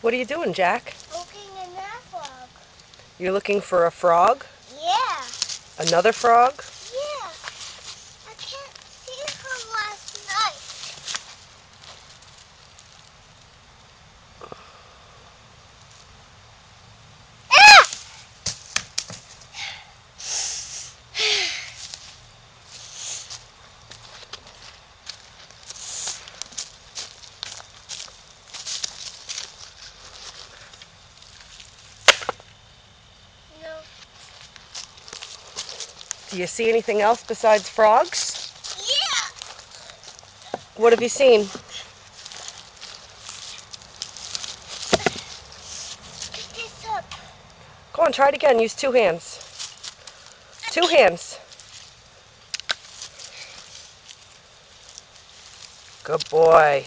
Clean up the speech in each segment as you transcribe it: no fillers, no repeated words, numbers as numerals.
What are you doing, Jack? Looking at that frog. You're looking for a frog? Yeah. Another frog? Yeah. I can't see her last night. Ah! No. Do you see anything else besides frogs? Yeah. What have you seen? Pick this up. Go on, try it again. Use two hands. Two hands. Good boy.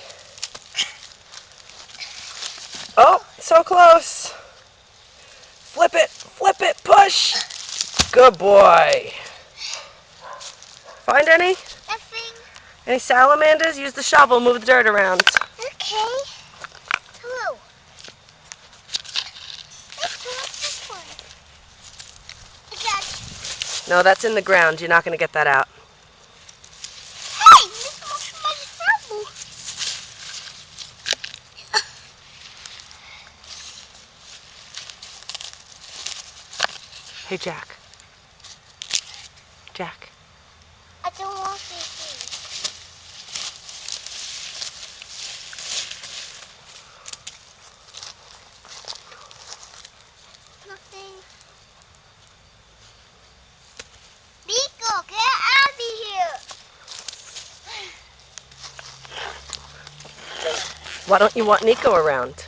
Oh, so close. Flip it, push. Good boy. Find any? Nothing. Any salamanders? Use the shovel, move the dirt around. Okay. Hello. Let's go up this one. Okay. No, that's in the ground. You're not going to get that out. Hey, this looks my shovel. Hey, Jack. Jack. I don't want to see. Nothing. Nico, get out of here. Why don't you want Nico around?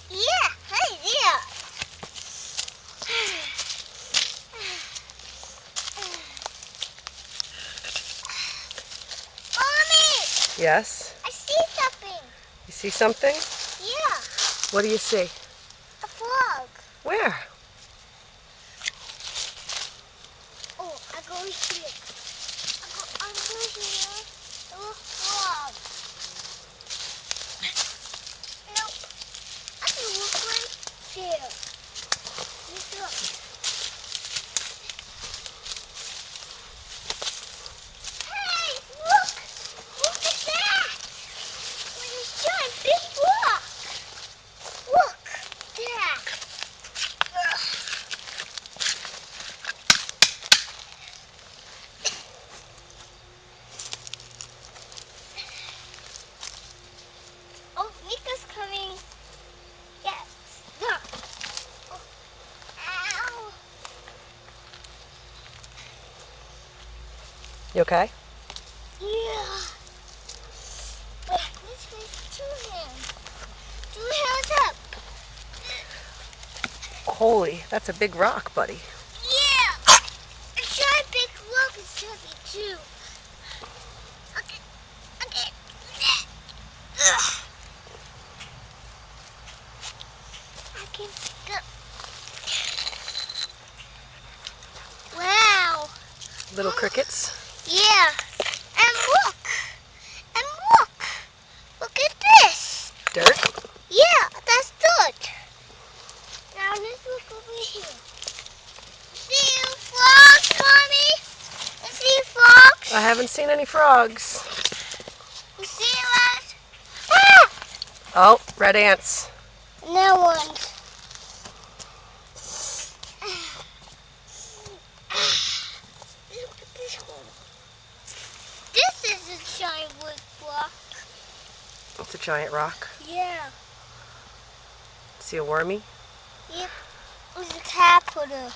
Yeah, hey, yeah. Mommy, Yes? I see something. You see something? Yeah, What do you see? a frog. Where? Oh, I go here. I'm going here. A little frog. Nope. I can look right there. Look. Hey, look! Look at that! When you shine, big rock. Look, there. Oh, Mika's coming. Yes. Look. Oh, ow. You okay? Yeah. This is two hands. Two hands up. Holy, that's a big rock, buddy. Yeah. It's not a big rock. It's heavy too. Okay. Okay. Ugh. I can pick up. Wow. Little crickets. Yeah. And look. And look. Look at this. Dirt. Yeah, that's good. Now let's look over here. See you frogs, Mommy? You see frogs? I haven't seen any frogs. You see us? Ah! Oh, red ants. No one. Look at this one. This is a giant wood block. It's a giant rock. Yeah. See a wormy? Yep. It's a caterpillar.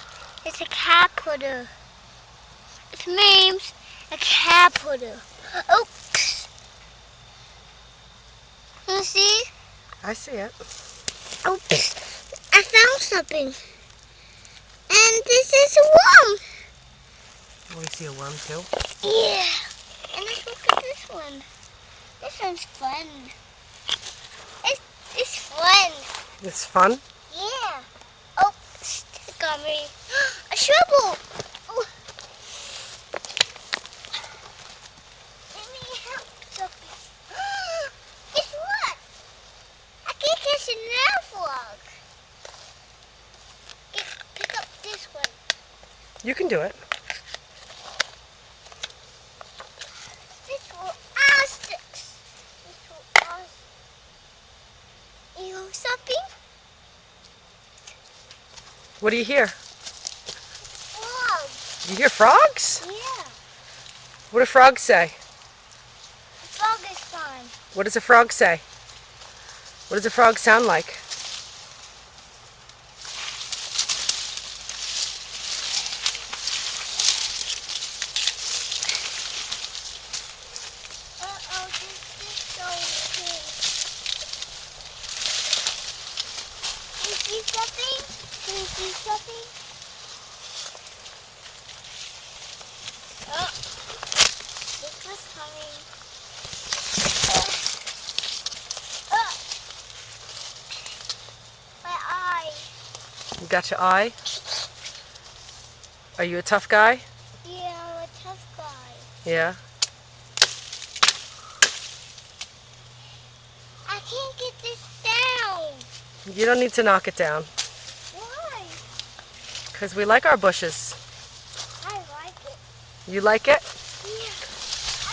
It's a caterpillar. Its name's a caterpillar. Oops. You see? I see it. Oops. I found something. And this is a worm. Oh, we see a worm too. Yeah. And let's look at this one. This one's fun. It's fun. It's fun. Yeah. Oh, stick on me. A shovel. Oh. Let me help something. Guess what? You can do it. This will ask this. This will ask. You hear something? What do you hear? Frog. You hear frogs? Yeah. What do frogs say? The frog is fun. What does a frog say? What does a frog sound like? Uh-oh, this is so big. Do you see something? Do you see something? Oh, this was coming. Oh, my eye. You got your eye? Are you a tough guy? Yeah, I'm a tough guy. Yeah. I can't get this down. You don't need to knock it down. Why? Because we like our bushes. I like it. You like it? Yeah. I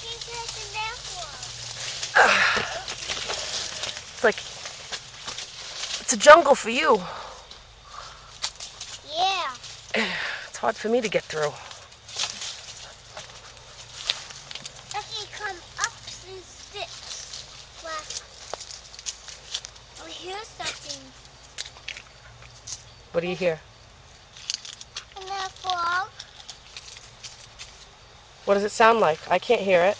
can't get the network. It's like, it's a jungle for you. Yeah. It's hard for me to get through. I can come up some sticks. Well, I hear something. What do you hear? And a frog. What does it sound like? I can't hear it.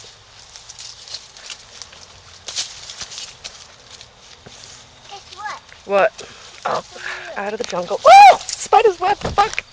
Guess what? What? Oh, Something new. out of the jungle. Oh! Spider's web. Fuck.